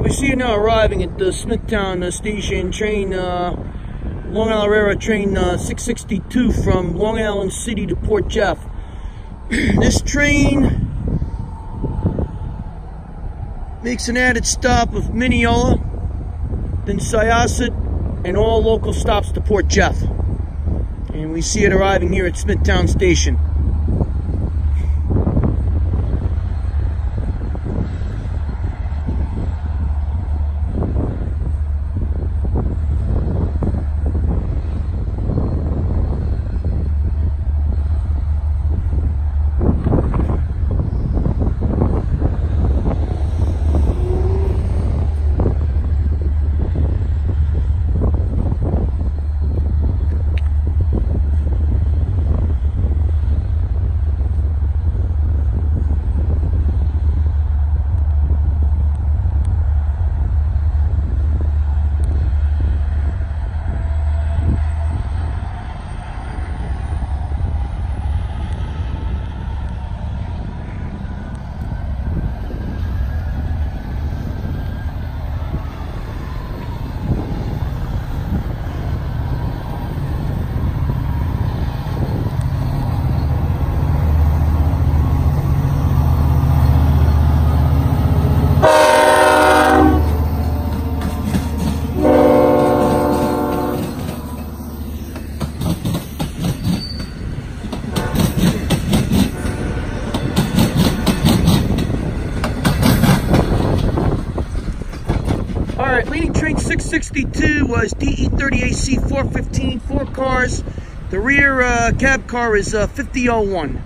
We see it now arriving at the Smithtown station, train, Long Island LIRR Train 662 from Long Island City to Port Jeff. This train makes an added stop of Mineola, then Syosset, and all local stops to Port Jeff. And we see it arriving here at Smithtown Station. Alright, leading train 662 was DE30AC 415, 4 cars. The rear cab car is 5001.